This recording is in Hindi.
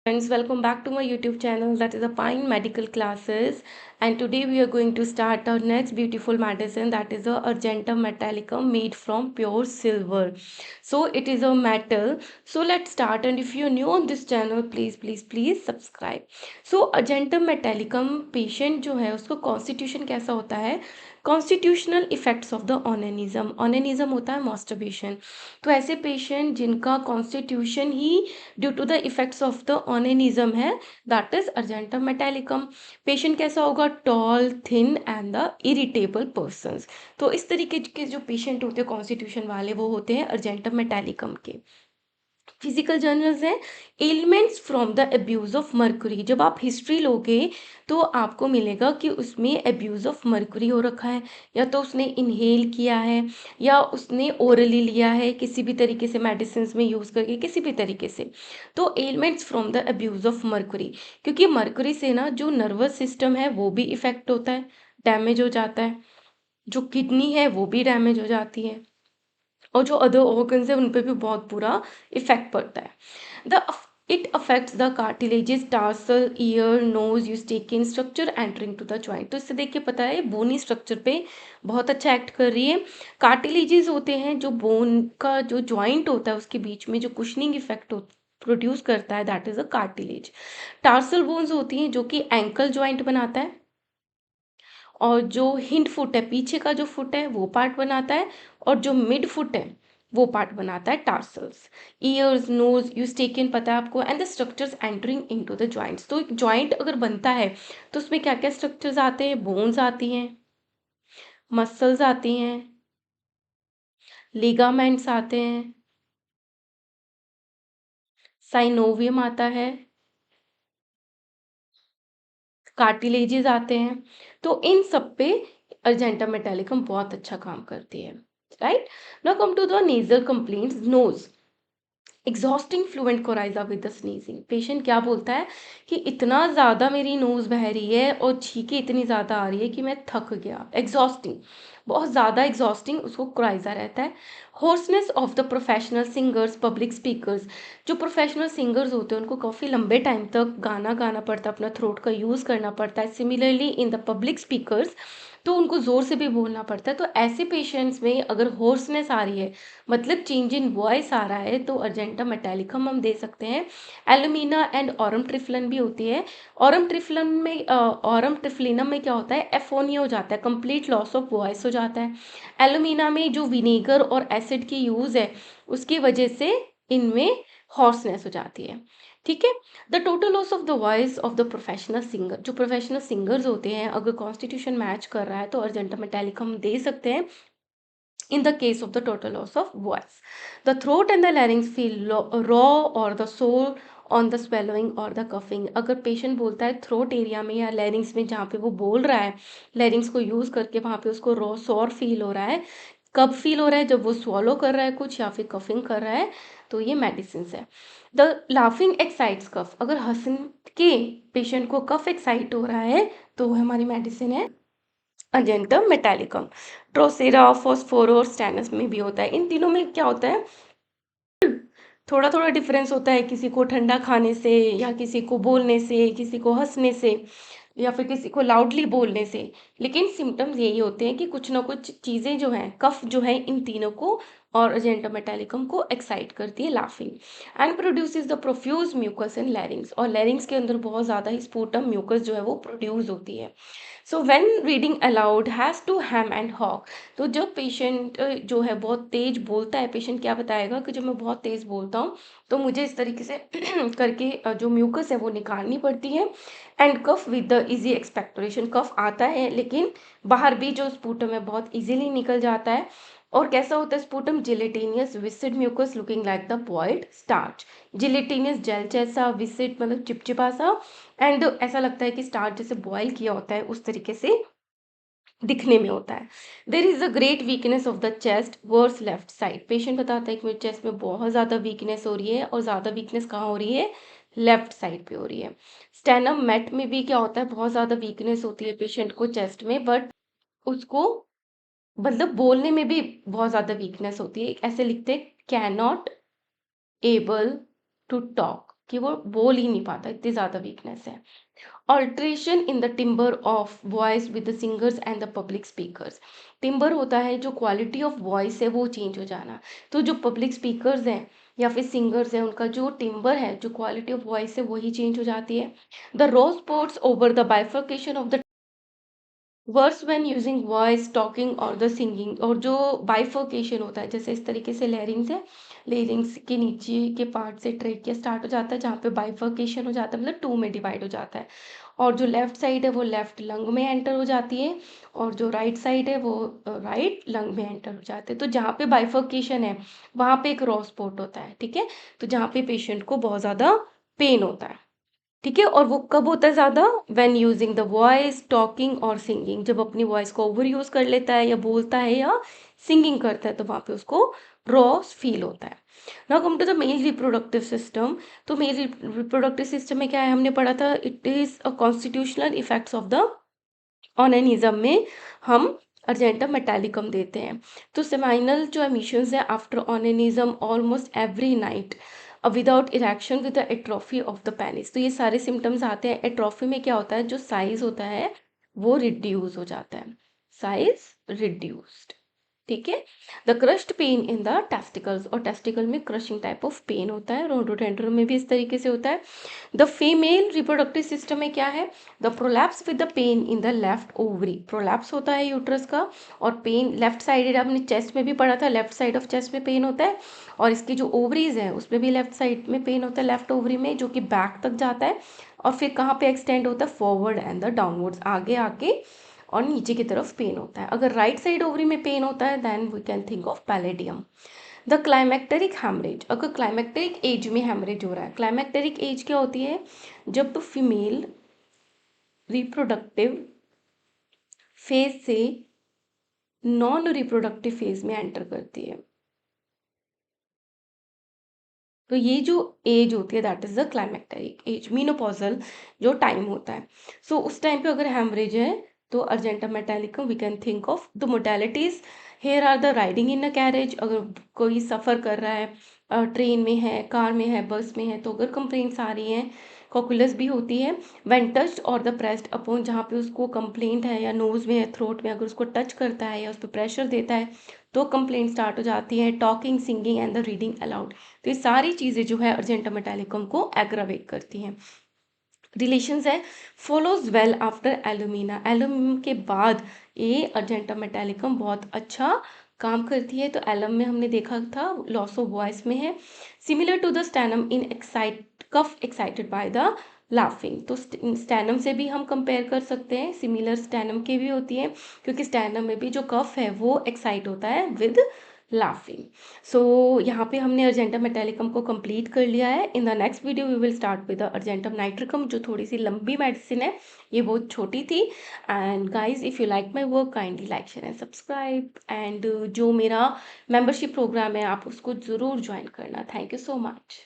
Friends, welcome back to my YouTube channel, that is a Pine Medical Classes, and today we are going to start our next beautiful medicine, that is a Argentum Metallicum made from pure silver. So it is a metal. So let's start, and if you're new on this channel, please subscribe. So Argentum Metallicum patient जो है उसको constitution कैसा होता है? Constitutional effects of the onanism. Onanism होता है मॉस्टरबेशन। तो ऐसे पेशेंट जिनका कॉन्स्टिट्यूशन ही due to the effects of the onanism है, that is argentum metallicum. Patient कैसा होगा? Tall, thin and the irritable person. तो इस तरीके के जो पेशेंट होते हैं कॉन्स्टिट्यूशन वाले, वो होते हैं अर्जेंटम मेटालिकम के। फिजिकल जर्नल्स हैं elements from the abuse of Mercury. जब आप हिस्ट्री लोगे तो आपको मिलेगा कि उसमें अब्यूज ऑफ मर्कुरी हो रखा है, या तो उसने इनहेल किया है, या उसने ओरली लिया है किसी भी तरीके से मेडिसिन में यूज़ करके, किसी भी तरीके से। तो elements from the abuse of Mercury, क्योंकि मर्कुरी से ना जो नर्वस सिस्टम है वो भी इफेक्ट होता है, डैमेज हो जाता है, जो किडनी है वो भी डैमेज हो जाती है, और जो अदर ऑर्गन्स है उन पे भी बहुत बुरा इफेक्ट पड़ता है। The it affects the cartilages, tarsal, ear, nose, eustachian structure entering to the joint. तो इससे देख के पता है बोनी स्ट्रक्चर पे बहुत अच्छा एक्ट कर रही है। कार्टिलेजेस होते हैं जो बोन का जो जॉइंट होता है उसके बीच में जो कुशनिंग इफेक्ट प्रोड्यूस करता है, that is a cartilage. Tarsal bones होती हैं जो कि एंकल जॉइंट बनाता है, और जो हिंड फुट है, पीछे का जो फुट है वो पार्ट बनाता है, और जो मिड फुट है वो पार्ट बनाता है टार्सल्स। ईयर्स, नोज, यूस्टेकियन पता है आपको, and the structures entering into the joints. तो एक जॉइंट अगर बनता है तो उसमें क्या क्या स्ट्रक्चर्स आते हैं? बोन्स आती हैं, मसल्स आती हैं, लिगामेंट्स आते हैं, साइनोवियम आता है, कार्टिलेजेस आते हैं। तो इन सब पे अर्जेंटा मेटालिकम बहुत अच्छा काम करती है। Right, now come to the nasal complaints. Nose exhausting fluent coryza with the sneezing. Patient क्या बोलता है कि इतना ज़्यादा मेरी नोज बह रही है और छींके इतनी ज़्यादा आ रही है कि मैं थक गया। एग्जॉस्टिंग, बहुत ज़्यादा एग्जॉस्टिंग उसको कोराइजा रहता है। Hoarseness of the professional singers, public speakers. जो प्रोफेशनल सिंगर्स होते हैं उनको काफ़ी लंबे टाइम तक गाना गाना पड़ता है, अपना थ्रोट का यूज़ करना पड़ता है। Similarly in the public speakers, तो उनको ज़ोर से भी बोलना पड़ता है। तो ऐसे पेशेंट्स में अगर होर्सनेस आ रही है, मतलब चेंज इन वॉइस आ रहा है, तो अर्जेंटा मेटालिकम हम दे सकते हैं। एलुमिना एंड ऑरम ट्रिफ्लन भी होती है। ऑरम ट्रिफ्लिनम में क्या होता है? एफोनिया हो जाता है, कंप्लीट लॉस ऑफ वॉइस हो जाता है। एलुमिना में जो विनेगर और एसिड की यूज़ है उसकी वजह से इनमें हॉर्सनेस हो जाती है। ठीक है। The total loss of the voice of the professional singer, जो प्रोफेशनल सिंगर्स होते हैं, अगर कॉन्स्टिट्यूशन मैच कर रहा है तो अर्जेंटा मेटालिकम दे सकते हैं in the case of the total loss of voice. The throat and the larynx feel raw or the sore on the swallowing or the coughing. अगर पेशेंट बोलता है थ्रोट एरिया में या लैरिंग्स में जहाँ पे वो बोल रहा है, लैरिंग्स को यूज़ करके वहाँ पे उसको रॉ सॉर फील हो रहा है, कब फील हो रहा है? जब वो स्वॉलो कर रहा है कुछ या फिर कफिंग कर रहा है, तो ये मेडिसिन है। द लाफिंग एक्साइट्स कफ, अगर हंस के पेशेंट को कफ एक्साइट हो रहा है तो वो हमारी मेडिसिन है argentum metallicum. Drosera, phosphorus, stannous में भी होता है। इन तीनों में क्या होता है? थोड़ा थोड़ा डिफरेंस होता है, किसी को ठंडा खाने से, या किसी को बोलने से, किसी को हंसने से, या फिर किसी को लाउडली बोलने से। लेकिन सिम्टम्स यही होते हैं कि कुछ ना कुछ चीज़ें जो हैं, कफ जो है, इन तीनों को और अर्जेंटा मेटालिकम को एक्साइट करती है, laughing, and produces the profuse mucus in larynx. और लैरिंग्स के अंदर बहुत ज़्यादा ही स्पूटम म्यूकस जो है वो प्रोड्यूस होती है। So when reading aloud has to hem and hawk. तो जब पेशेंट जो है बहुत तेज बोलता है, पेशेंट क्या बताएगा कि जब मैं बहुत तेज बोलता हूँ तो मुझे इस तरीके से करके जो म्यूकस है वो निकालनी पड़ती है। And cough with the easy expectoration, cough आता है लेकिन बाहर भी जो स्पूटम है बहुत इजीली निकल जाता है। और कैसा होता है sputum? Gelatinous viscid mucus looking like the boiled starch. Gelatinous gel जैसा, विसिड मतलब चिपचिपा सा, एंड ऐसा लगता है कि स्टार्च जैसे बॉयल किया होता है उस तरीके से दिखने में होता है। There is a great weakness of the chest worse left side. Patient बताता है कि मेरे चेस्ट में बहुत ज़्यादा वीकनेस हो रही है, और ज़्यादा वीकनेस कहाँ हो रही है? लेफ्ट साइड पे हो रही है। स्टेनम मेट में भी क्या होता है? बहुत ज़्यादा वीकनेस होती है पेशेंट को चेस्ट में, बट उसको मतलब बोलने में भी बहुत ज़्यादा वीकनेस होती है। ऐसे लिखते हैं can not able to talk. कि वो बोल ही नहीं पाता, इतनी ज़्यादा वीकनेस है। Alteration in the timber of voice with the singers and the public speakers. Timber होता है जो क्वालिटी ऑफ वॉइस है वो चेंज हो जाना। तो जो पब्लिक स्पीकर्स हैं या फिर सिंगर्स हैं उनका जो टिम्बर है, जो क्वालिटी ऑफ वॉइस है वही चेंज हो जाती है। The raw spots over the bifurcation of the words when using voice talking और द सिंगिंग। और जो बाइफर्केशन होता है, जैसे इस तरीके से लेरिंग्स है, लेरिंग्स के नीचे के पार्ट से ट्रेकिया स्टार्ट हो जाता है, जहाँ पे बाइफर्केशन हो जाता है, मतलब टू में डिवाइड हो जाता है। और जो लेफ्ट साइड है वो लेफ्ट लंग में एंटर हो जाती है, और जो राइट साइड है वो राइट लंग में एंटर हो जाते हैं। तो जहाँ पे बाइफर्केशन है वहाँ पे एक रॉ स्पॉट होता है, ठीक है। तो जहाँ पे पेशेंट को बहुत ज़्यादा पेन होता है, ठीक है। और वो कब होता है ज़्यादा? When using the voice talking और सिंगिंग। जब अपनी वॉइस को ओवर यूज़ कर लेता है या बोलता है या सिंगिंग करता है तो वहाँ पे उसको रॉ फील होता है। Now come to the male reproductive system. तो मेल रिप्रोडक्टिव सिस्टम में क्या है, हमने पढ़ा था, it is a constitutional effects of the onanism में हम अर्जेंटम मेटालिकम देते हैं। तो सेमाइनल जो एमिशंस है after onanism almost every night without erection with the atrophy of the penis. तो ये सारे सिम्टम्स आते हैं। एट्रोफी में क्या होता है, जो साइज होता है वो रिड्यूस हो जाता है, साइज रिड्यूस्ड, ठीक है। The crushed pain in the testicles, और टेस्टिकल में क्रशिंग टाइप ऑफ पेन होता है। रोडोडेंड्रन में भी इस तरीके से होता है। द फीमेल रिप्रोडक्टिव सिस्टम में क्या है, the prolapse with the pain in the left ovary. Prolapse होता है यूट्रस का, और पेन लेफ्ट साइडेड, आपने चेस्ट में भी पढ़ा था, लेफ्ट साइड ऑफ चेस्ट में पेन होता है। और इसकी जो ओवरीज है उसमें भी लेफ्ट साइड में पेन होता है, लेफ्ट ओवरी में, जो कि बैक तक जाता है। और फिर कहाँ पे एक्सटेंड होता है, फॉरवर्ड एंड द डाउनवर्ड्स, आगे आके और नीचे की तरफ पेन होता है। अगर राइट साइड ओवरी में पेन होता है then we can think of palladium. The climacteric haemorrhage, अगर क्लाइमेक्टेरिक एज में हैमरेज हो रहा है। क्लाइमेक्टेरिक एज क्या होती है, जब फीमेल रिप्रोडक्टिव फेज से नॉन रिप्रोडक्टिव फेज में एंटर करती है। तो ये जो एज होती है that is the climacteric age, menopausal जो टाइम होता है। सो उस टाइम पे अगर हैमरेज है तो argentum metallicum we can think of. The modalities here are the riding in a carriage, अगर कोई सफ़र कर रहा है, ट्रेन में है, कार में है, बस में है, तो अगर कंप्लेंट्स आ रही हैं, कॉकुलस भी होती है। व्हेन टच्ड और द प्रेस्ड अपॉन, जहाँ पे उसको कंप्लेंट है या नोज में है, थ्रोट में, अगर उसको टच करता है या उस पर प्रेशर देता है तो कंप्लेंट स्टार्ट हो जाती है। Talking, singing and the reading allowed, तो ये सारी चीज़ें जो है अर्जेंटम मेटालिकम को एग्रावेट करती हैं। रिलेशंस है, follows well after alumina, alum के बाद ये अर्जेंटम मेटालिकम बहुत अच्छा काम करती है। तो एलम में हमने देखा था लॉस ऑफ वॉइस में है। Similar to the stannum in excite cough excited by the laughing, तो स्टैनम से भी हम कंपेयर कर सकते हैं, सिमिलर स्टैनम की भी होती है, क्योंकि स्टैनम में भी जो कफ है वो एक्साइट होता है विद लाफिंग। सो यहाँ पे हमने अर्जेंटम मेटालिकम को कंप्लीट कर लिया है। In the next video we will start with the argentum nitricum, जो थोड़ी सी लंबी मेडिसिन है, ये बहुत छोटी थी। And guys if you like my work kindly like share and subscribe, and जो मेरा मेंबरशिप प्रोग्राम है आप उसको ज़रूर ज्वाइन करना। Thank you so much.